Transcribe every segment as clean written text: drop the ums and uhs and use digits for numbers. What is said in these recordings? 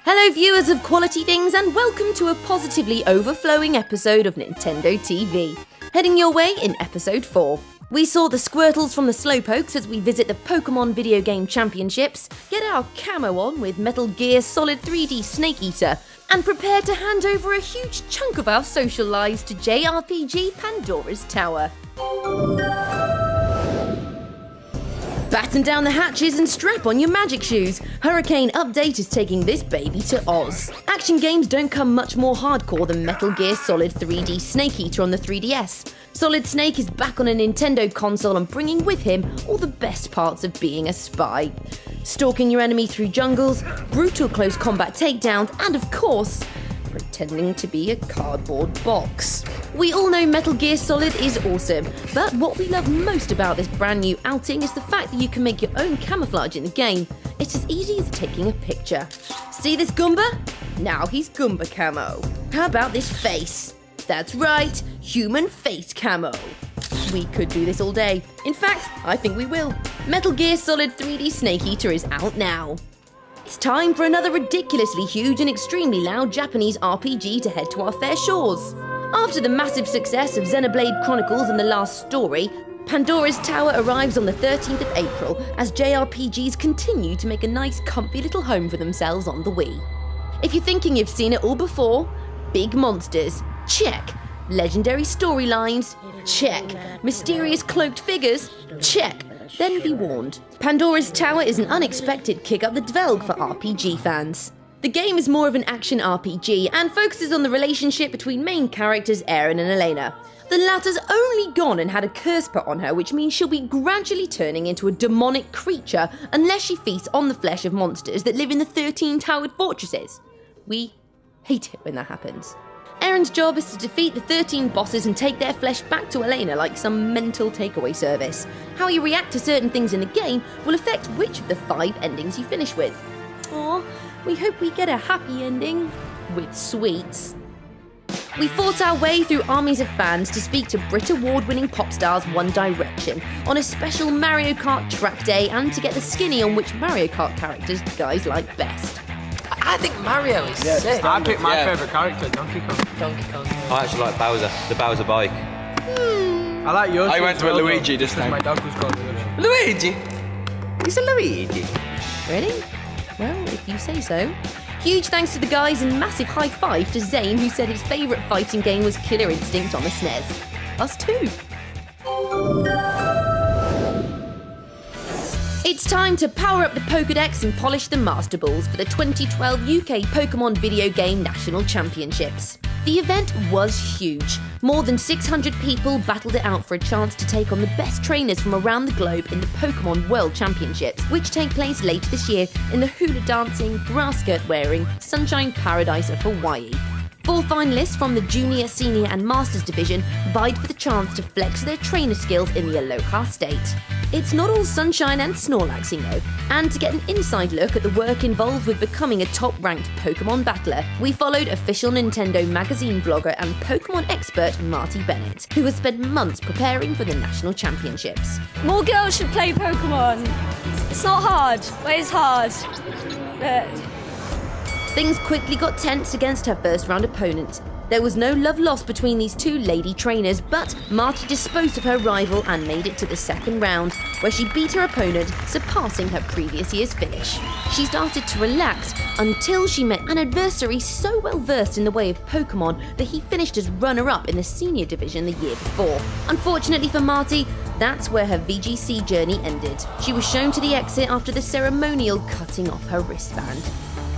Hello viewers of Quality Things and welcome to a positively overflowing episode of Nintendo TV. Heading your way in episode 4. We saw the Squirtles from the Slowpokes as we visit the Pokémon Video Game Championships, get our camo on with Metal Gear Solid 3D Snake Eater, and prepare to hand over a huge chunk of our social lives to JRPG Pandora's Tower. Batten down the hatches and strap on your magic shoes. Hurricane Update is taking this baby to Oz. Action games don't come much more hardcore than Metal Gear Solid 3D Snake Eater on the 3DS. Solid Snake is back on a Nintendo console and bringing with him all the best parts of being a spy. Stalking your enemy through jungles, brutal close combat takedowns, and of course, pretending to be a cardboard box. We all know Metal Gear Solid is awesome, but what we love most about this brand new outing is the fact that you can make your own camouflage in the game. It's as easy as taking a picture. See this Goomba? Now he's Goomba camo. How about this face? That's right, human face camo. We could do this all day. In fact, I think we will. Metal Gear Solid 3D Snake Eater is out now. It's time for another ridiculously huge and extremely loud Japanese RPG to head to our fair shores. After the massive success of Xenoblade Chronicles and The Last Story, Pandora's Tower arrives on the 13th of April as JRPGs continue to make a nice comfy little home for themselves on the Wii. If you're thinking you've seen it all before, big monsters, check. Legendary storylines, check. Mysterious cloaked figures, check. Then be warned. Pandora's Tower is an unexpected kick up the dvelg for RPG fans. The game is more of an action RPG and focuses on the relationship between main characters Aaron and Elena. The latter's only gone and had a curse put on her, which means she'll be gradually turning into a demonic creature unless she feasts on the flesh of monsters that live in the 13 towered fortresses. We hate it when that happens. Aaron's job is to defeat the 13 bosses and take their flesh back to Elena like some mental takeaway service. How you react to certain things in the game will affect which of the 5 endings you finish with. Aw, we hope we get a happy ending with sweets. We fought our way through armies of fans to speak to Brit Award-winning pop stars One Direction on a special Mario Kart track day and to get the skinny on which Mario Kart characters the guys like best. I think Mario is sick. I picked my favourite character, Donkey Kong. Donkey Kong. I actually like Bowser, the Bowser bike. I like yours. I went with Luigi this time. My dog was called Luigi. Luigi? He's a Luigi. Really? Well, if you say so. Huge thanks to the guys and massive high five to Zane, who said his favourite fighting game was Killer Instinct on the SNES. Us too. It's time to power up the Pokédex and polish the Master Balls for the 2012 UK Pokémon Video Game National Championships. The event was huge. More than 600 people battled it out for a chance to take on the best trainers from around the globe in the Pokémon World Championships, which take place later this year in the hula dancing, grass skirt wearing, Sunshine Paradise of Hawaii. 4 finalists from the Junior, Senior and Masters division vied for the chance to flex their trainer skills in the Aloha state. It's not all sunshine and Snorlaxing though, and to get an inside look at the work involved with becoming a top-ranked Pokémon battler, we followed official Nintendo magazine blogger and Pokémon expert Marty Bennett, who has spent months preparing for the national championships. More girls should play Pokémon. It's not hard, but it's hard. Things quickly got tense against her first round opponent. There was no love lost between these 2 lady trainers, but Marty disposed of her rival and made it to the second round, where she beat her opponent, surpassing her previous year's finish. She started to relax until she met an adversary so well versed in the way of Pokémon that he finished as runner-up in the senior division the year before. Unfortunately for Marty, that's where her VGC journey ended. She was shown to the exit after the ceremonial cutting off her wristband.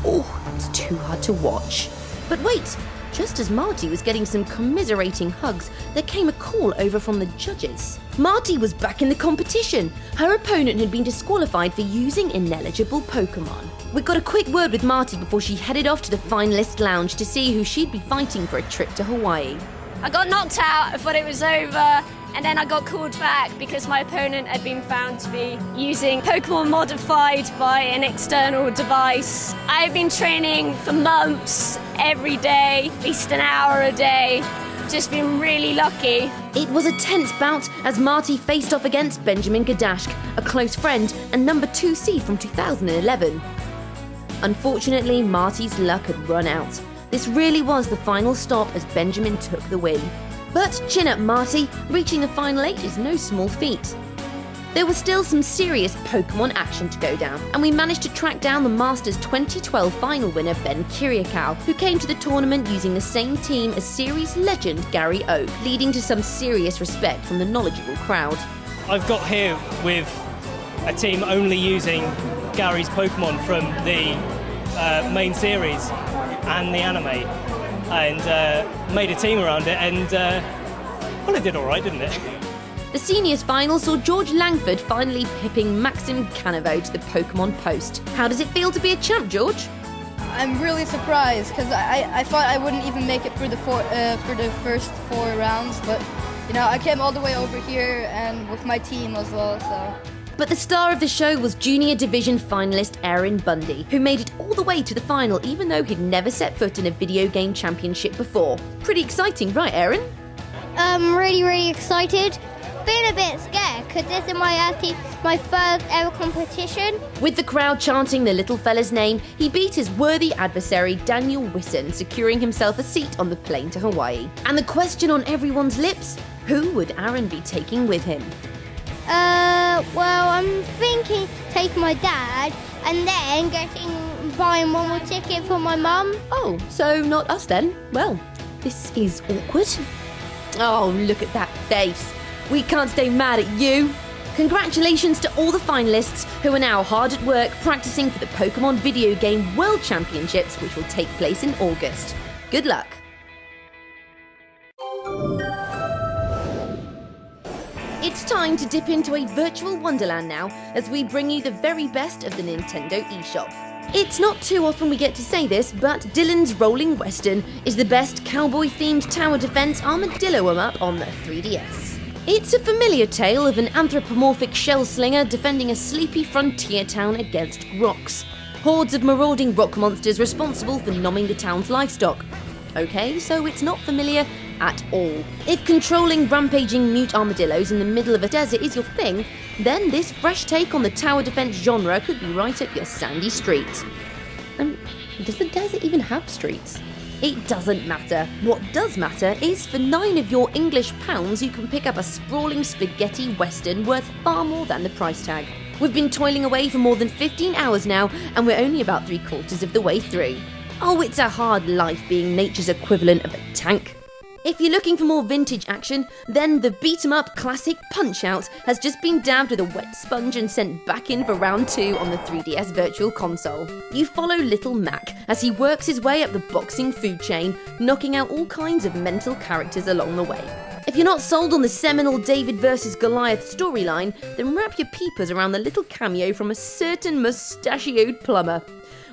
Oh, it's too hard to watch. But wait! Just as Marty was getting some commiserating hugs, there came a call over from the judges. Marty was back in the competition. Her opponent had been disqualified for using ineligible Pokémon. We got a quick word with Marty before she headed off to the finalist lounge to see who she'd be fighting for a trip to Hawaii. I got knocked out, I thought it was over, and then I got called back because my opponent had been found to be using Pokémon modified by an external device. I've been training for months, every day, at least an hour a day. Just been really lucky. It was a tense bout as Marty faced off against Benjamin Gadashk, a close friend and number 2 seed from 2011. Unfortunately, Marty's luck had run out. This really was the final stop as Benjamin took the win. But chin up Marty, reaching the final 8 is no small feat. There was still some serious Pokémon action to go down, and we managed to track down the Masters 2012 final winner Ben Kiriakou, who came to the tournament using the same team as series legend Gary Oak, leading to some serious respect from the knowledgeable crowd. I've got here with a team only using Gary's Pokémon from the main series and the anime, and made a team around it, and well, it did alright, didn't it? The seniors final saw George Langford finally pipping Maxim Canovo to the Pokémon post. How does it feel to be a champ, George? I'm really surprised because I thought I wouldn't even make it through the first 4 rounds, but you know, I came all the way over here and with my team as well, so. But the star of the show was Junior Division finalist Aaron Bundy, who made it all the way to the final even though he'd never set foot in a video game championship before. Pretty exciting, right, Aaron? Really excited. Been a bit scared because this is my first ever competition. With the crowd chanting the little fella's name, he beat his worthy adversary Daniel Wisson, securing himself a seat on the plane to Hawaii. And the question on everyone's lips, who would Aaron be taking with him? Well, I'm thinking take my dad and then buying one more ticket for my mum. Oh, so not us then? Well, this is awkward. Oh, look at that face. We can't stay mad at you. Congratulations to all the finalists who are now hard at work practicing for the Pokémon Video Game World Championships, which will take place in August. Good luck. It's time to dip into a virtual wonderland now as we bring you the very best of the Nintendo eShop. It's not too often we get to say this, but Dylan's Rolling Western is the best cowboy-themed tower defense armadillo em-up on the 3DS. It's a familiar tale of an anthropomorphic shell slinger defending a sleepy frontier town against rocks. Hordes of marauding rock monsters responsible for nomming the town's livestock. Okay, so it's not familiar at all. If controlling rampaging mute armadillos in the middle of a desert is your thing, then this fresh take on the tower defense genre could be right up your sandy street. Does the desert even have streets? It doesn't matter. What does matter is for 9 of your English pounds you can pick up a sprawling spaghetti western worth far more than the price tag. We've been toiling away for more than 15 hours now and we're only about 3/4 of the way through. Oh, it's a hard life being nature's equivalent of a tank. If you're looking for more vintage action, then the beat-em-up classic Punch-Out has just been dabbed with a wet sponge and sent back in for round 2 on the 3DS Virtual Console. You follow Little Mac as he works his way up the boxing food chain, knocking out all kinds of mental characters along the way. If you're not sold on the seminal David vs Goliath storyline, then wrap your peepers around the little cameo from a certain mustachioed plumber.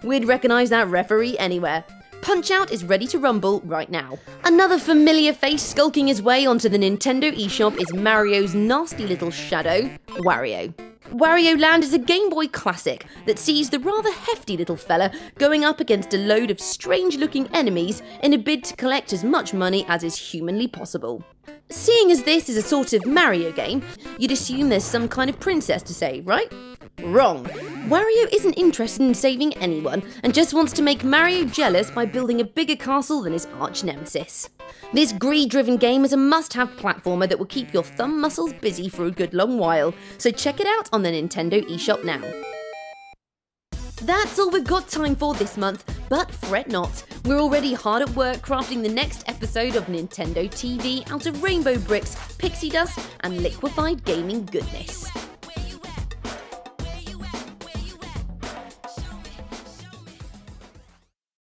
We'd recognise that referee anywhere. Punch-Out is ready to rumble right now. Another familiar face skulking his way onto the Nintendo eShop is Mario's nasty little shadow, Wario. Wario Land is a Game Boy classic that sees the rather hefty little fella going up against a load of strange-looking enemies in a bid to collect as much money as is humanly possible. Seeing as this is a sort of Mario game, you'd assume there's some kind of princess to save, right? Wrong. Wario isn't interested in saving anyone and just wants to make Mario jealous by building a bigger castle than his arch-nemesis. This greed-driven game is a must-have platformer that will keep your thumb muscles busy for a good long while, so check it out on the Nintendo eShop now. That's all we've got time for this month, but fret not. We're already hard at work crafting the next episode of Nintendo TV out of rainbow bricks, pixie dust, and liquefied gaming goodness.